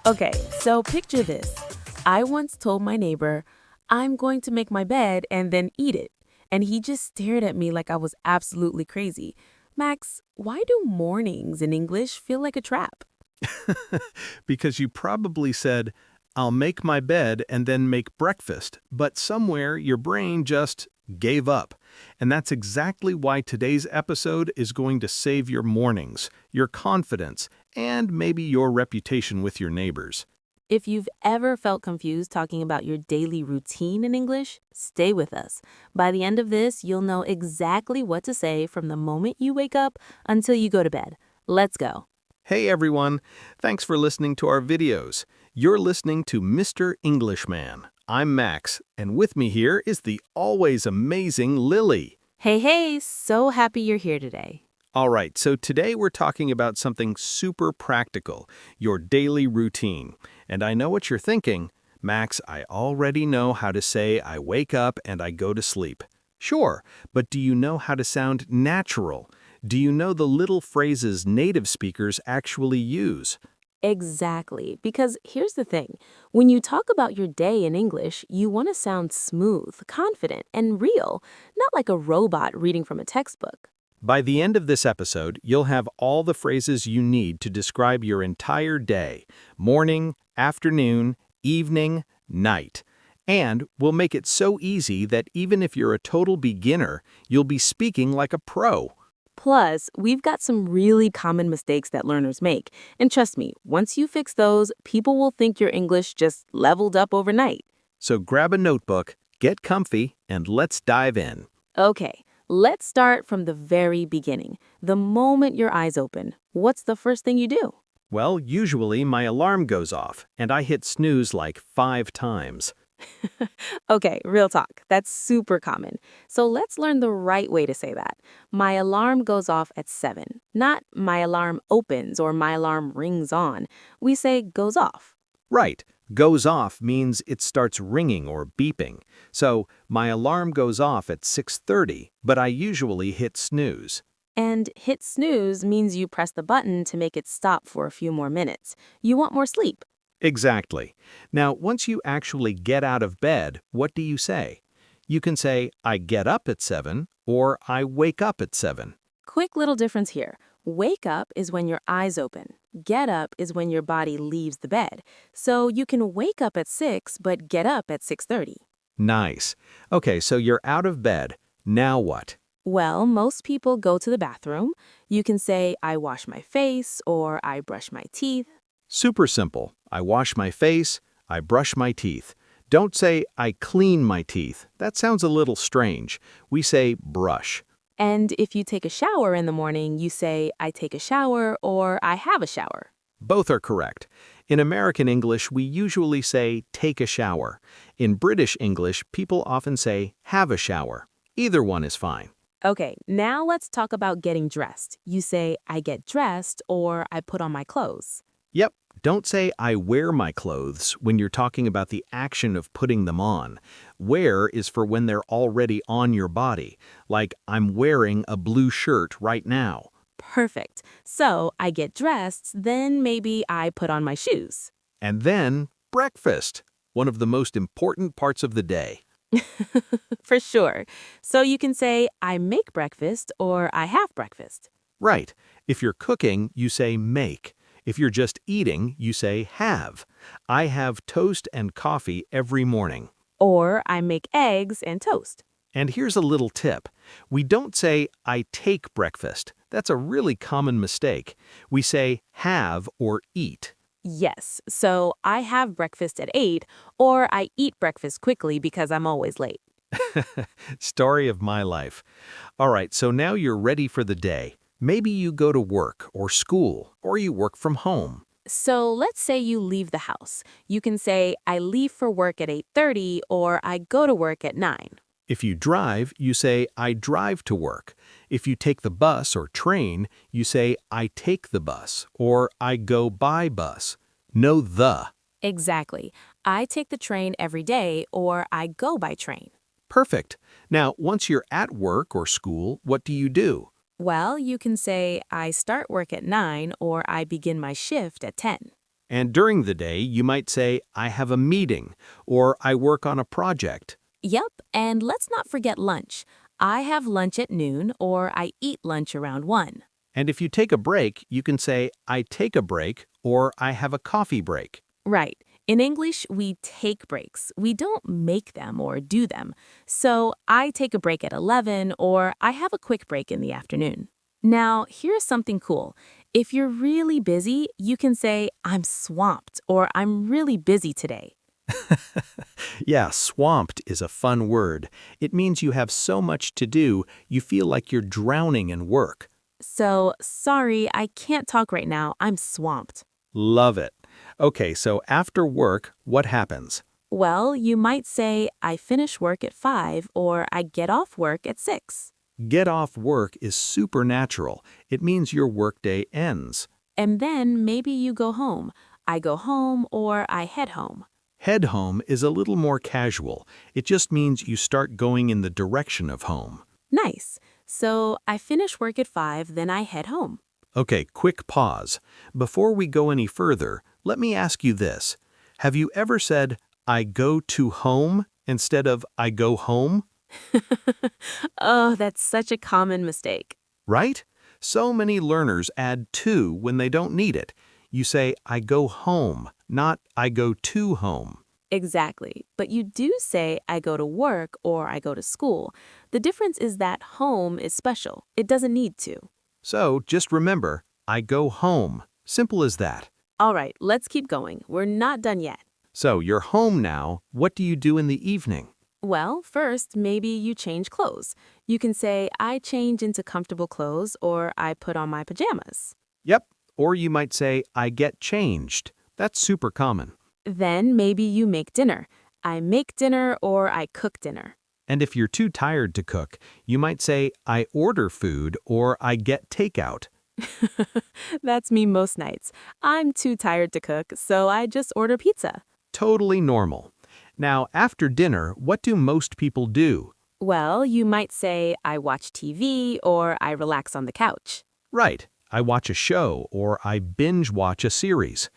Okay, so picture this. I once told my neighbor, I'm going to make my bed and then eat it. And he just stared at me like I was absolutely crazy. Max, why do mornings in English feel like a trap? Because you probably said, I'll make my bed and then make breakfast, but somewhere your brain just gave up. And that's exactly why today's episode is going to save your mornings, your confidence, and maybe your reputation with your neighbors. If you've ever felt confused talking about your daily routine in English, stay with us. By the end of this, you'll know exactly what to say from the moment you wake up until you go to bed. Let's go. Hey everyone, thanks for listening to our videos. You're listening to Mr. Englishman. I'm Max, and with me here is the always amazing Lily. Hey, hey, so happy you're here today. All right, so today we're talking about something super practical, your daily routine. And I know what you're thinking. Max, I already know how to say I wake up and I go to sleep. Sure, but do you know how to sound natural? Do you know the little phrases native speakers actually use? Exactly, because here's the thing. When you talk about your day in English, you want to sound smooth, confident, and real, not like a robot reading from a textbook. By the end of this episode, you'll have all the phrases you need to describe your entire day, morning, afternoon, evening, night. And we'll make it so easy that even if you're a total beginner, you'll be speaking like a pro. Plus, we've got some really common mistakes that learners make. And trust me, once you fix those, people will think your English just leveled up overnight. So grab a notebook, get comfy, and let's dive in. Okay, let's start from the very beginning. The moment your eyes open, what's the first thing you do? Well, usually my alarm goes off, and I hit snooze like 5 times. Okay, real talk. That's super common. So let's learn the right way to say that. My alarm goes off at 7, not my alarm opens or my alarm rings on. We say goes off. Right. Goes off means it starts ringing or beeping. So, my alarm goes off at 6:30, but I usually hit snooze. And hit snooze means you press the button to make it stop for a few more minutes. You want more sleep. Exactly. Now, once you actually get out of bed, what do you say? You can say, I get up at 7, or I wake up at 7. Quick little difference here. Wake up is when your eyes open. Get up is when your body leaves the bed. So you can wake up at 6 but get up at 6:30. Nice. Okay, so you're out of bed. Now what? Well, most people go to the bathroom. You can say I wash my face or I brush my teeth. Super simple. I wash my face, I brush my teeth. Don't say I clean my teeth. That sounds a little strange. We say brush. And if you take a shower in the morning, you say I take a shower or I have a shower. Both are correct. In American English, we usually say take a shower. In British English, people often say have a shower. Either one is fine. Okay, now let's talk about getting dressed. You say I get dressed or I put on my clothes. Yep, don't say I wear my clothes when you're talking about the action of putting them on. Wear is for when they're already on your body, like I'm wearing a blue shirt right now. Perfect. So I get dressed, then maybe I put on my shoes. And then, breakfast, one of the most important parts of the day. For sure. So you can say I make breakfast or I have breakfast. Right. If you're cooking, you say make. If you're just eating, you say have. I have toast and coffee every morning. Or I make eggs and toast. And here's a little tip. We don't say I take breakfast. That's a really common mistake. We say have or eat. Yes, so I have breakfast at 8 or I eat breakfast quickly because I'm always late. Story of my life. All right, so now you're ready for the day. Maybe you go to work or school or you work from home. So let's say you leave the house. You can say I leave for work at 8:30 or I go to work at 9. If you drive, you say I drive to work. If you take the bus or train, you say I take the bus or I go by bus. No the. Exactly. I take the train every day or I go by train. Perfect. Now, once you're at work or school, what do you do? Well, you can say I start work at 9 or I begin my shift at 10. And during the day, you might say, I have a meeting, or I work on a project. Yep, and let's not forget lunch. I have lunch at noon or I eat lunch around 1. And if you take a break, you can say, I take a break, or I have a coffee break. Right. In English, we take breaks. We don't make them or do them. So I take a break at 11 or I have a quick break in the afternoon. Now, here's something cool. If you're really busy, you can say, I'm swamped or I'm really busy today. Yeah, swamped is a fun word. It means you have so much to do, you feel like you're drowning in work. So, sorry, I can't talk right now. I'm swamped. Love it. Okay, so after work, what happens? Well, you might say, I finish work at 5 or I get off work at 6. Get off work is supernatural. It means your workday ends. And then maybe you go home. I go home or I head home. Head home is a little more casual. It just means you start going in the direction of home. Nice. So I finish work at 5, then I head home. Okay, quick pause. Before we go any further, let me ask you this. Have you ever said, I go to home instead of I go home? Oh, that's such a common mistake. Right? So many learners add to when they don't need it. You say, I go home, not I go to home. Exactly. But you do say I go to work or I go to school. The difference is that home is special. It doesn't need to. So just remember, I go home. Simple as that. All right, let's keep going. We're not done yet. So you're home now. What do you do in the evening? Well, first, maybe you change clothes. You can say, I change into comfortable clothes or I put on my pajamas. Yep. Or you might say, I get changed. That's super common. Then maybe you make dinner. I make dinner or I cook dinner. And if you're too tired to cook, you might say, I order food or I get takeout. That's me most nights. I'm too tired to cook, so I just order pizza. Totally normal. Now, after dinner, what do most people do? Well, you might say, I watch TV or I relax on the couch. Right. I watch a show or I binge watch a series.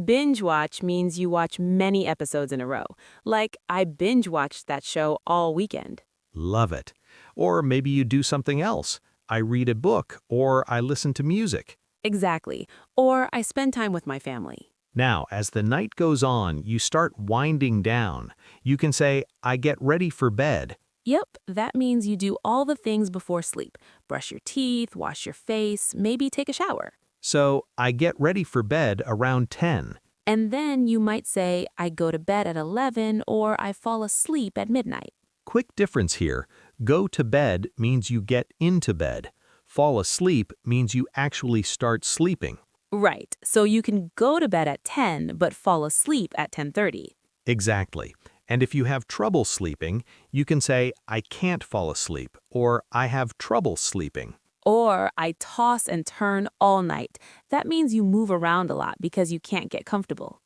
Binge watch means you watch many episodes in a row. Like, I binge watched that show all weekend. Love it. Or maybe you do something else. I read a book or I listen to music. Exactly. Or I spend time with my family. Now, as the night goes on, you start winding down. You can say, I get ready for bed. Yep, that means you do all the things before sleep. Brush your teeth, wash your face, maybe take a shower. So, I get ready for bed around 10. And then you might say, I go to bed at 11 or I fall asleep at midnight. Quick difference here. Go to bed means you get into bed. Fall asleep means you actually start sleeping. Right, so you can go to bed at 10 but fall asleep at 10:30. Exactly. And if you have trouble sleeping, you can say, I can't fall asleep, or I have trouble sleeping. Or I toss and turn all night. That means you move around a lot because you can't get comfortable.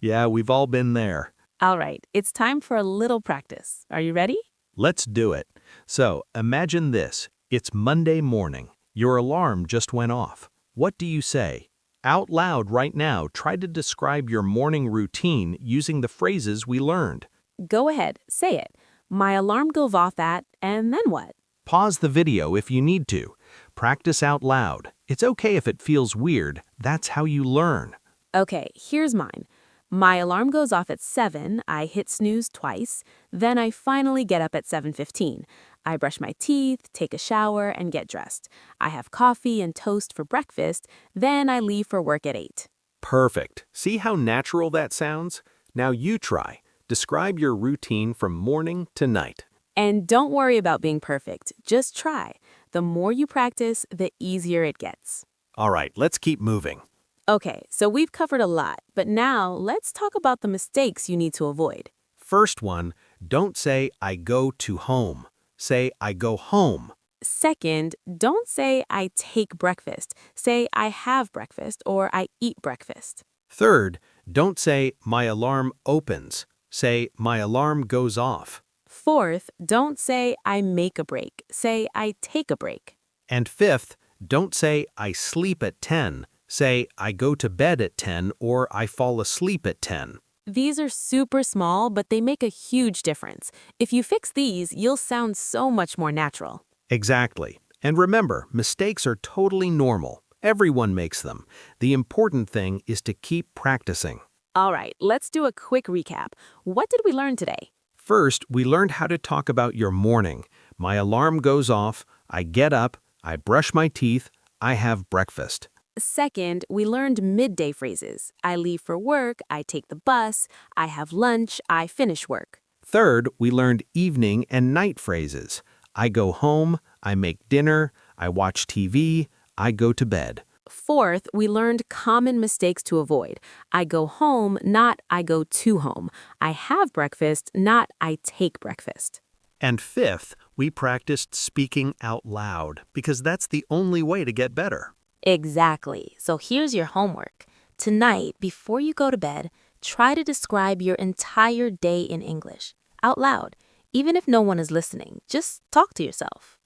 Yeah, we've all been there. All right, it's time for a little practice. Are you ready? Let's do it. So, imagine this. It's Monday morning. Your alarm just went off. What do you say? Out loud right now, try to describe your morning routine using the phrases we learned. Go ahead, say it. My alarm goes off at, and then what? Pause the video if you need to. Practice out loud. It's okay if it feels weird. That's how you learn. Okay, here's mine. My alarm goes off at 7, I hit snooze twice, then I finally get up at 7:15. I brush my teeth, take a shower, and get dressed. I have coffee and toast for breakfast, then I leave for work at 8. Perfect. See how natural that sounds? Now you try. Describe your routine from morning to night. And don't worry about being perfect, just try. The more you practice, the easier it gets. All right, let's keep moving. Okay, so we've covered a lot, but now let's talk about the mistakes you need to avoid. First one, don't say I go to home. Say I go home. Second, don't say I take breakfast. Say I have breakfast or I eat breakfast. Third, don't say my alarm opens. Say my alarm goes off. Fourth, don't say I make a break. Say I take a break. And fifth, don't say I sleep at 10. Say, I go to bed at 10 or I fall asleep at 10. These are super small, but they make a huge difference. If you fix these, you'll sound so much more natural. Exactly. And remember, mistakes are totally normal. Everyone makes them. The important thing is to keep practicing. All right, let's do a quick recap. What did we learn today? First, we learned how to talk about your morning. My alarm goes off, I get up, I brush my teeth, I have breakfast. Second, we learned midday phrases. I leave for work, I take the bus, I have lunch, I finish work. Third, we learned evening and night phrases. I go home, I make dinner, I watch TV, I go to bed. Fourth, we learned common mistakes to avoid. I go home, not I go to home. I have breakfast, not I take breakfast. And fifth, we practiced speaking out loud because that's the only way to get better. Exactly. So here's your homework. Tonight, before you go to bed, try to describe your entire day in English, out loud. Even if no one is listening, just talk to yourself.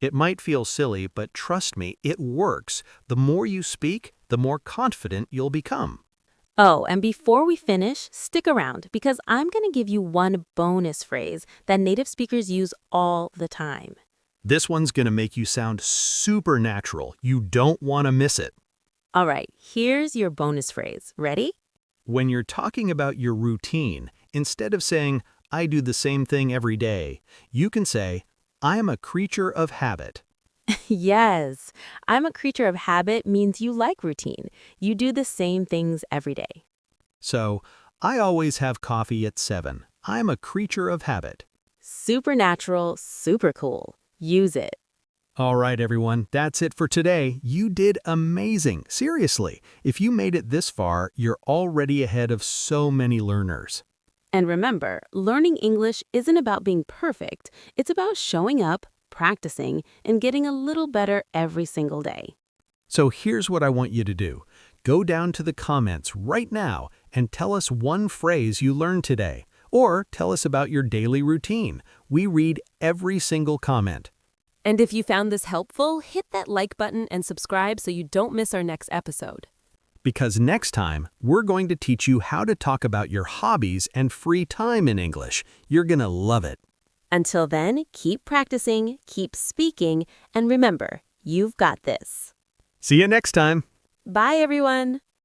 It might feel silly, but trust me, it works. The more you speak, the more confident you'll become. Oh, and before we finish, stick around because I'm going to give you one bonus phrase that native speakers use all the time. This one's going to make you sound super natural. You don't want to miss it. All right, here's your bonus phrase. Ready? When you're talking about your routine, instead of saying, I do the same thing every day, you can say, I am a creature of habit. Yes, I'm a creature of habit means you like routine. You do the same things every day. So, I always have coffee at 7. I'm a creature of habit. Supernatural, super cool. Use it. All right, everyone, that's it for today. You did amazing. Seriously, if you made it this far, you're already ahead of so many learners. And remember, learning English isn't about being perfect. It's about showing up, practicing, and getting a little better every single day. So here's what I want you to do. Go down to the comments right now and tell us one phrase you learned today. Or tell us about your daily routine. We read every single comment. And if you found this helpful, hit that like button and subscribe so you don't miss our next episode. Because next time, we're going to teach you how to talk about your hobbies and free time in English. You're going to love it. Until then, keep practicing, keep speaking, and remember, you've got this. See you next time. Bye, everyone.